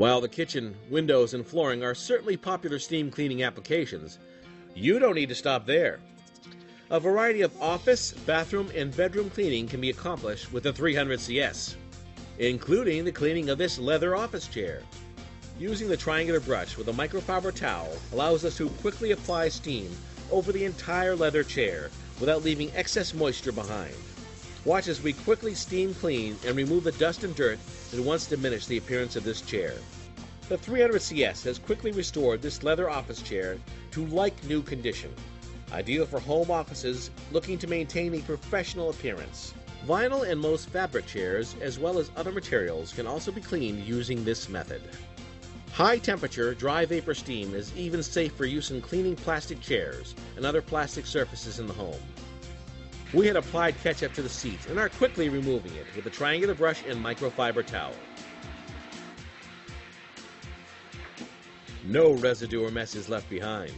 While the kitchen, windows, and flooring are certainly popular steam cleaning applications, you don't need to stop there. A variety of office, bathroom, and bedroom cleaning can be accomplished with the 300CS, including the cleaning of this leather office chair. Using the triangular brush with a microfiber towel allows us to quickly apply steam over the entire leather chair without leaving excess moisture behind. Watch as we quickly steam clean and remove the dust and dirt that once diminished the appearance of this chair. The 300CS has quickly restored this leather office chair to like-new condition, ideal for home offices looking to maintain a professional appearance. Vinyl and most fabric chairs, as well as other materials, can also be cleaned using this method. High-temperature, dry vapor steam is even safe for use in cleaning plastic chairs and other plastic surfaces in the home. We had applied ketchup to the seat and are quickly removing it with a triangular brush and microfiber towel. No residue or mess is left behind.